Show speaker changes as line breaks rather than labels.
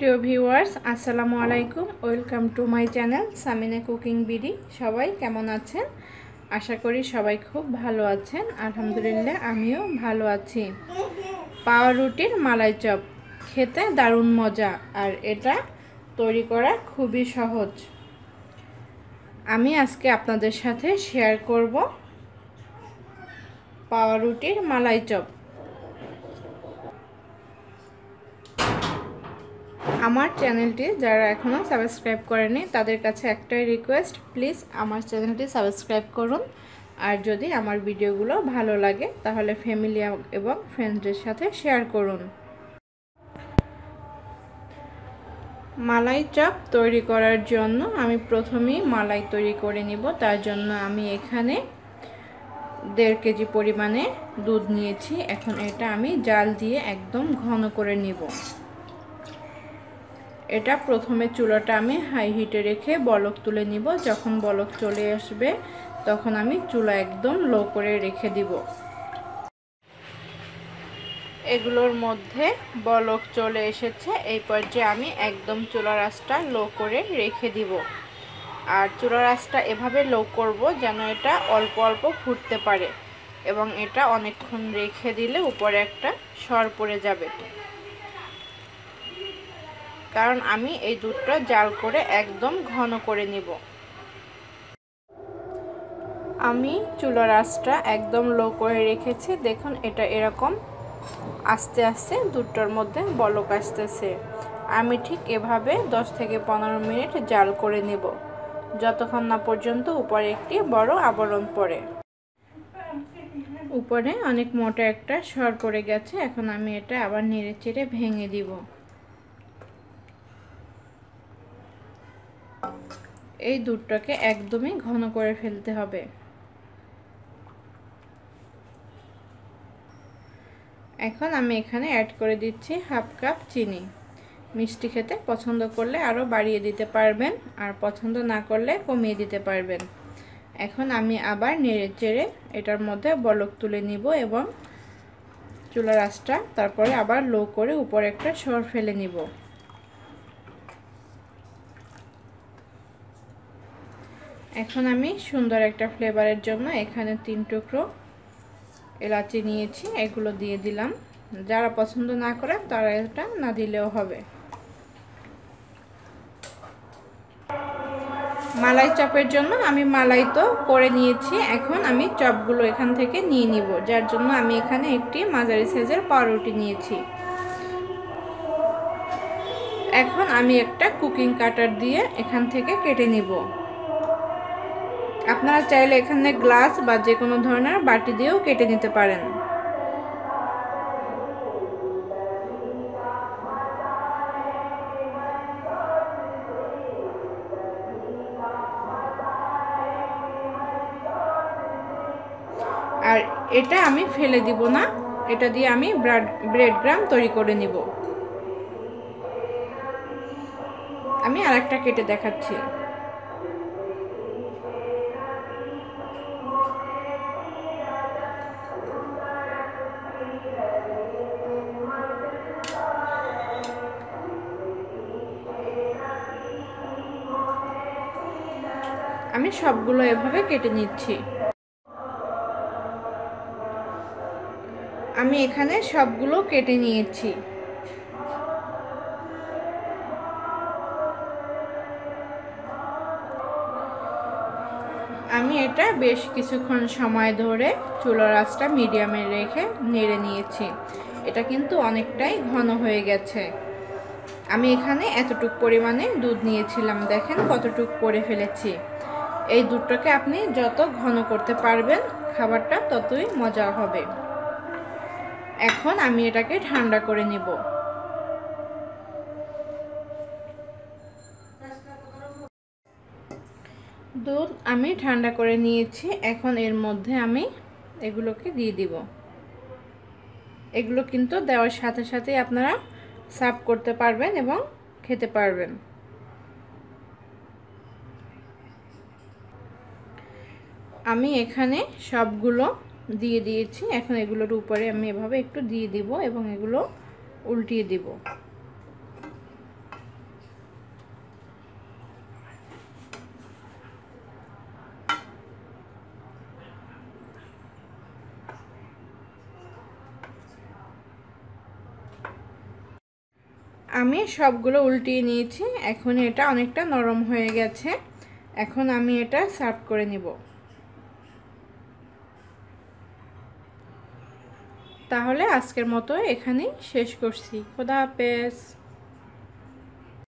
প্রিয় ভিউয়ার্স আসসালামু আলাইকুম, welcome to my channel Samina cooking BD. সবাই কেমন আছেন? আশা করি সবাই খুব ভালো আছেন। আলহামদুলিল্লাহ আমিও ভালো আছি। পাউরুটির মালাই চপ খেতে দারুণ মজা, আর এটা তৈরি করা খুবই সহজ। আমি আজকে আপনাদের সাথে শেয়ার করব পাউরুটির মালাই চপ। আমার চ্যানেলটি যারা এখনও সাবস্ক্রাইব করেনি তাদের কাছে একটাই রিকোয়েস্ট, প্লিজ আমার চ্যানেলটি সাবস্ক্রাইব করুন। আর যদি আমার ভিডিওগুলো ভালো লাগে তাহলে ফ্যামিলি এবং ফ্রেন্ডসদের সাথে শেয়ার করুন। মালাই চপ তৈরি করার জন্য আমি প্রথমেই মালাই তৈরি করে নিব। তার জন্য আমি এখানে 1.5 কেজি পরিমাণে দুধ নিয়েছি। এখন এটা আমি জাল দিয়ে একদম ঘন করে নিব। এটা প্রথমে চুলাটা আমি হাই হিটে রেখে বলক তুলে নিব। যখন বলক চলে আসবে তখন আমি চুলা একদম লো করে রেখে দিব। এগুলোর মধ্যে বলক চলে এসেছে, এই পর্যায়ে আমি একদম চুলার আঁচটা লো করে রেখে দিব। আর চুলার আঁচটা এভাবে লো করব যেন এটা অল্প অল্প ফুটতে পারে, এবং এটা অনেকক্ষণ রেখে দিলে উপরে একটা সর পড়ে যাবে। কারণ আমি এই দুধটা জাল করে একদম ঘন করে নিব। আমি চুলার আঁচটা একদম লো করে রেখেছি। দেখুন এটা এরকম আস্তে আস্তে দুধটার মধ্যে বলক আসতেছে। আমি ঠিক এভাবে 10 থেকে 15 মিনিট জাল করে নেব, যতক্ষণ না পর্যন্ত উপরে একটি বড় আবরণ পড়ে। উপরে অনেক মোটা একটা সর পড়ে গেছে। এখন আমি এটা আবার নেড়ে চেড়ে ভেঙে দিব। এই দুধটাকে একদমই ঘন করে ফেলতে হবে। এখন আমি এখানে অ্যাড করে দিচ্ছি 1/2 কাপ চিনি। মিষ্টি খেতে পছন্দ করলে আরও বাড়িয়ে দিতে পারবেন, আর পছন্দ না করলে কমিয়ে দিতে পারবেন। এখন আমি আবার নেড়ে চেড়ে এটার মধ্যে বলক তুলে নিব এবং চুলার আঁচটা তারপরে আবার লো করে উপরে একটা সর ফেলে নিব। এখন আমি সুন্দর একটা ফ্লেভারের জন্য এখানে 3 টুকরো এলাচি নিয়েছি, এগুলো দিয়ে দিলাম। যারা পছন্দ না করে তারা এটা না দিলেও হবে। মালাই চপের জন্য আমি মালাই তো করে নিয়েছি। এখন আমি চপগুলো এখান থেকে নিয়ে নিব, যার জন্য আমি এখানে একটি মাঝারি সাইজের পাউরুটি নিয়েছি। এখন আমি একটা কুকিং কাটার দিয়ে এখান থেকে কেটে নিব। আপনারা চাইলে এখানে গ্লাস বা যে কোনো ধরনের বাটি দিয়েও কেটে নিতে পারেন। আর এটা আমি ফেলে দিব না, এটা দিয়ে আমি ব্রেড ক্রাম্ব তৈরি করে নিব। আমি আরেকটা কেটে দেখাচ্ছি। আমি সবগুলো এভাবে কেটে নিচ্ছি। আমি এখানে সবগুলো কেটে নিয়েছি। আমি এটা বেশ কিছুক্ষণ সময় ধরে চুলার আঁচটা মিডিয়ামে রেখে নেড়ে নিয়েছি। এটা কিন্তু অনেকটাই ঘন হয়ে গেছে। আমি এখানে এতটুকু পরিমাণে দুধ নিয়েছিলাম, দেখেন কতটুকু করে ফেলেছি। এই দুধটাকে আপনি যত ঘন করতে পারবেন খাবারটা ততই মজা হবে। এখন আমি এটাকে ঠান্ডা করে নিব। দুধ আমি ঠান্ডা করে নিয়েছি। এখন এর মধ্যে আমি এগুলোকে দিয়ে দিব। এগুলো কিন্তু দেওয়ার সাথে সাথে আপনারা সার্ভ করতে পারবেন এবং খেতে পারবেন। আমি এখানে সবগুলো দিয়ে দিয়েছি। এখন এগুলোর উপরে আমি এভাবে একটু দিয়ে দিব এবং এগুলো উল্টিয়ে দিব। আমি সবগুলো উল্টিয়ে নিয়েছি। এখন এটা অনেকটা নরম হয়ে গেছে। এখন আমি এটা সার্ভ করে নিব। তাহলে আজকের মতো এখানেই শেষ করছি। খোদা হাফেজ।